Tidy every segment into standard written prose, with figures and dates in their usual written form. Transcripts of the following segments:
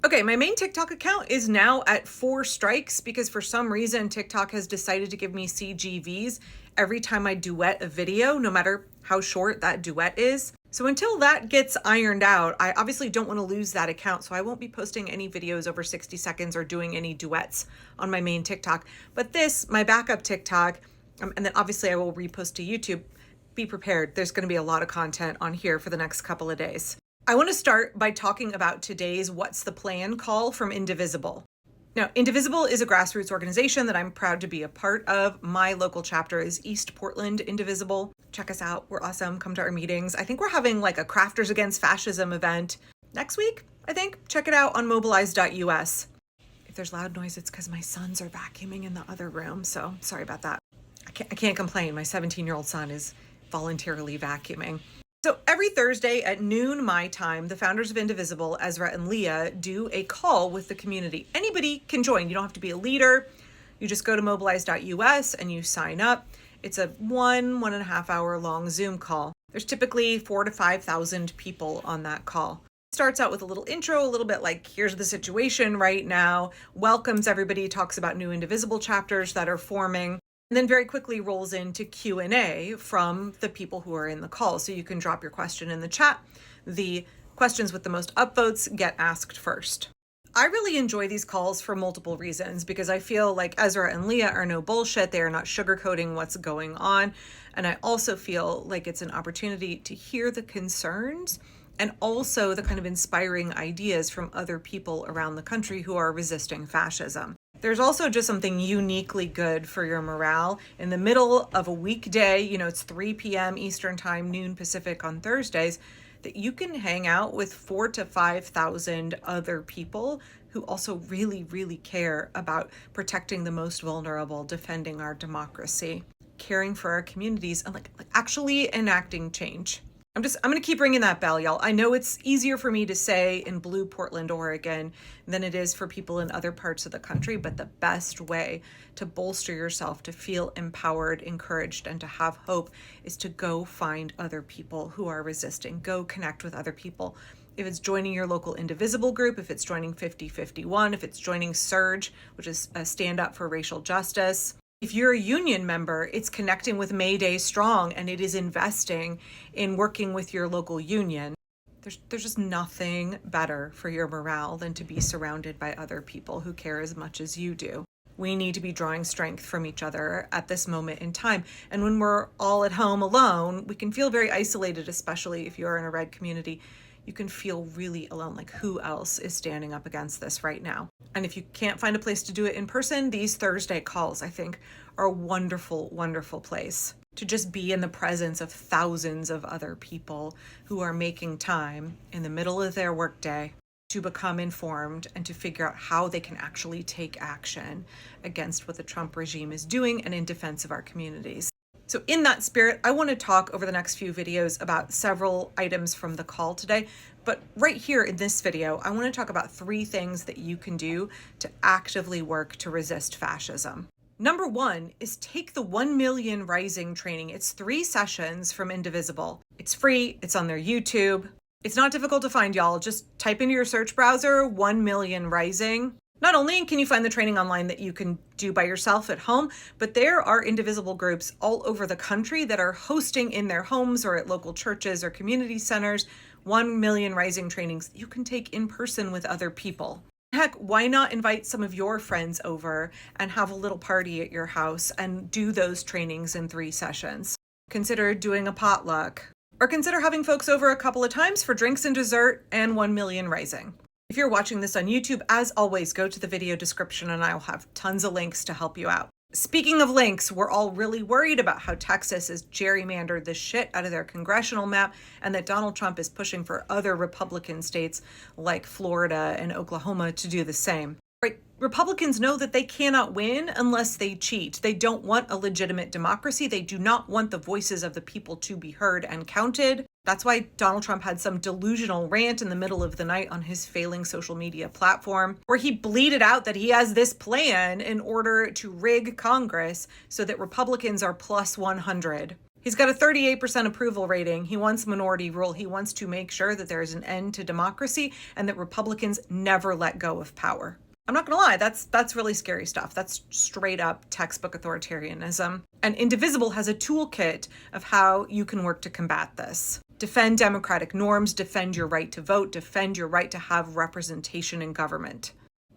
Okay, my main TikTok account is now at 4 strikes because for some reason TikTok has decided to give me CGVs every time I duet a video, no matter how short that duet is. So until that gets ironed out, I obviously don't want to lose that account, so I won't be posting any videos over 60 seconds or doing any duets on my main TikTok. But this, my backup TikTok, and then obviously I will repost to YouTube. Be prepared. There's going to be a lot of content on here for the next couple of days. I want to start by talking about today's What's the Plan call from Indivisible. Now, Indivisible is a grassroots organization that I'm proud to be a part of. My local chapter is East Portland Indivisible. Check us out. We're awesome. Come to our meetings. I think we're having like a Crafters Against Fascism event next week, I think. Check it out on mobilize.us. If there's loud noise, it's because my sons are vacuuming in the other room. So sorry about that. I can't complain. My 17-year-old son is voluntarily vacuuming. So every Thursday at noon my time, the founders of Indivisible, Ezra and Leah, do a call with the community. Anybody can join. You don't have to be a leader. You just go to mobilize.us and you sign up. It's a 1.5 hour long Zoom call. There's typically 4,000 to 5,000 people on that call. It starts out with a little intro, a little bit like, here's the situation right now, welcomes everybody, talks about new Indivisible chapters that are forming. And then very quickly rolls into Q&A from the people who are in the call. So you can drop your question in the chat. The questions with the most upvotes get asked first. I really enjoy these calls for multiple reasons because I feel like Ezra and Leah are no bullshit. They are not sugarcoating what's going on. And I also feel like it's an opportunity to hear the concerns and also the kind of inspiring ideas from other people around the country who are resisting fascism. There's also just something uniquely good for your morale in the middle of a weekday, it's 3 p.m. Eastern time, noon Pacific on Thursdays, that you can hang out with 4,000 to 5,000 other people who also really, really care about protecting the most vulnerable, defending our democracy, caring for our communities, and like actually enacting change. I'm going to keep ringing that bell, y'all. I know it's easier for me to say in blue Portland, Oregon, than it is for people in other parts of the country, but the best way to bolster yourself, to feel empowered, encouraged, and to have hope is to go find other people who are resisting. Go connect with other people. If it's joining your local Indivisible group, if it's joining 5051, if it's joining Surge, which is a stand up for racial justice. If you're a union member, it's connecting with May Day Strong, and it is investing in working with your local union. There's just nothing better for your morale than to be surrounded by other people who care as much as you do. We need to be drawing strength from each other at this moment in time. And when we're all at home alone, we can feel very isolated, especially if you're in a red community. You can feel really alone, like who else is standing up against this right now? And if you can't find a place to do it in person, these Thursday calls, I think, are a wonderful, wonderful place to just be in the presence of thousands of other people who are making time in the middle of their workday to become informed and to figure out how they can actually take action against what the Trump regime is doing and in defense of our communities. So in that spirit, I want to talk over the next few videos about several items from the call today. But right here in this video, I want to talk about 3 things that you can do to actively work to resist fascism. Number 1 is take the 1 Million Rising training. It's 3 sessions from Indivisible. It's free. It's on their YouTube. It's not difficult to find, y'all. Just type into your search browser 1 Million Rising. Not only can you find the training online that you can do by yourself at home, but there are Indivisible groups all over the country that are hosting in their homes or at local churches or community centers 1 Million Rising trainings that you can take in person with other people. Heck, why not invite some of your friends over and have a little party at your house and do those trainings in 3 sessions? Consider doing a potluck, or consider having folks over a couple of times for drinks and dessert and 1 Million Rising. If you're watching this on YouTube, as always, go to the video description and I'll have tons of links to help you out. Speaking of links, we're all really worried about how Texas has gerrymandered the shit out of their congressional map and that Donald Trump is pushing for other Republican states like Florida and Oklahoma to do the same. Right? Republicans know that they cannot win unless they cheat. They don't want a legitimate democracy. They do not want the voices of the people to be heard and counted. That's why Donald Trump had some delusional rant in the middle of the night on his failing social media platform, where he bleated out that he has this plan in order to rig Congress so that Republicans are plus 100. He's got a 38% approval rating. He wants minority rule. He wants to make sure that there is an end to democracy and that Republicans never let go of power. I'm not gonna lie, that's really scary stuff. That's straight up textbook authoritarianism. And Indivisible has a toolkit of how you can work to combat this. Defend democratic norms, defend your right to vote, defend your right to have representation in government.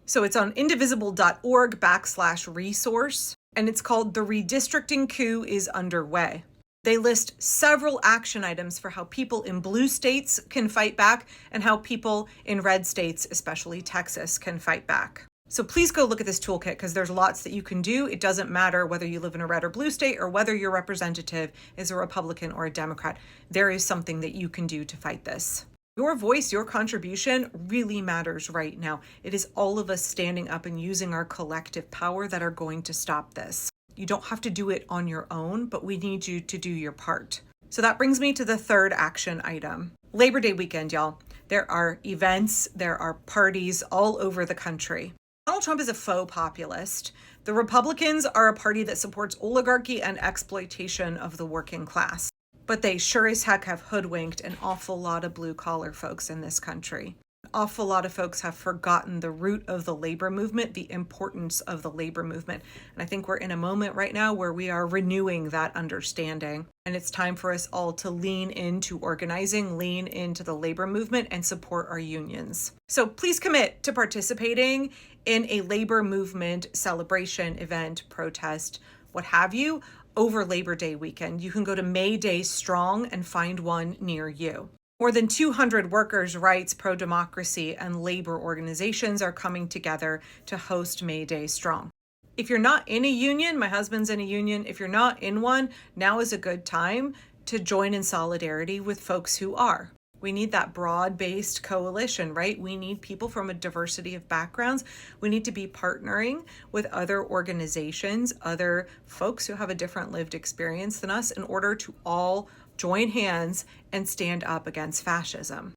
So it's on indivisible.org/resource, and it's called The Redistricting Coup is Underway. They list several action items for how people in blue states can fight back and how people in red states, especially Texas, can fight back. So please go look at this toolkit because there's lots that you can do. It doesn't matter whether you live in a red or blue state or whether your representative is a Republican or a Democrat. There is something that you can do to fight this. Your voice, your contribution really matters right now. It is all of us standing up and using our collective power that are going to stop this. You don't have to do it on your own, but we need you to do your part. So that brings me to the third action item. Labor Day weekend, y'all. There are events, there are parties all over the country. Donald Trump is a faux populist. The Republicans are a party that supports oligarchy and exploitation of the working class. But they sure as heck have hoodwinked an awful lot of blue-collar folks in this country. An awful lot of folks have forgotten the root of the labor movement, the importance of the labor movement. And I think we're in a moment right now where we are renewing that understanding. And it's time for us all to lean into organizing, lean into the labor movement, and support our unions. So please commit to participating in a labor movement celebration, event, protest, what have you, over Labor Day weekend. You can go to May Day Strong and find one near you. More than 200 workers' rights, pro-democracy, and labor organizations are coming together to host May Day Strong. If you're not in a union, my husband's in a union, if you're not in one, now is a good time to join in solidarity with folks who are. We need that broad-based coalition, right? We need people from a diversity of backgrounds. We need to be partnering with other organizations, other folks who have a different lived experience than us in order to all join hands and stand up against fascism.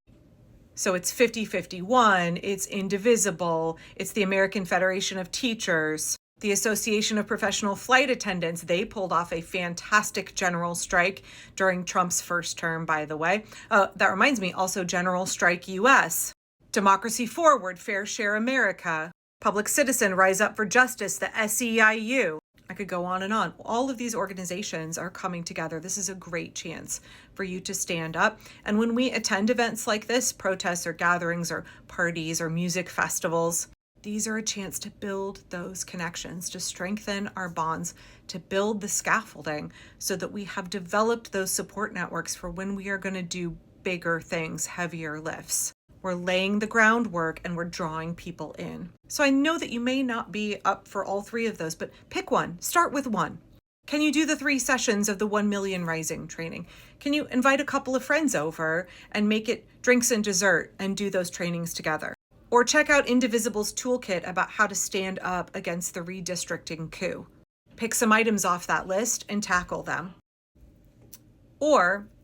So it's 5051, it's Indivisible, it's the American Federation of Teachers, the Association of Professional Flight Attendants. They pulled off a fantastic general strike during Trump's first term, by the way. That reminds me, also General Strike US, Democracy Forward, Fair Share America, Public Citizen, Rise Up for Justice, the SEIU. I could go on and on. All of these organizations are coming together. This is a great chance for you to stand up. And when we attend events like this, protests or gatherings or parties or music festivals, these are a chance to build those connections, to strengthen our bonds, to build the scaffolding so that we have developed those support networks for when we are going to do bigger things, heavier lifts. We're laying the groundwork and we're drawing people in. So I know that you may not be up for all three of those, but pick one. Start with one. Can you do the 3 sessions of the 1 Million Rising training? Can you invite a couple of friends over and make it drinks and dessert and do those trainings together? Or check out Indivisible's toolkit about how to stand up against the redistricting coup. Pick some items off that list and tackle them.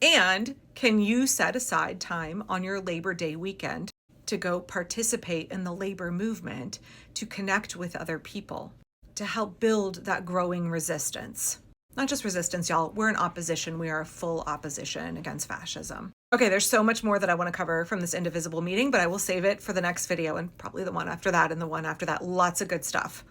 And can you set aside time on your Labor Day weekend to go participate in the labor movement, to connect with other people, to help build that growing resistance? Not just resistance, y'all. We're in opposition. We are a full opposition against fascism. Okay, there's so much more that I want to cover from this Indivisible meeting, but I will save it for the next video and probably the one after that and the one after that. Lots of good stuff.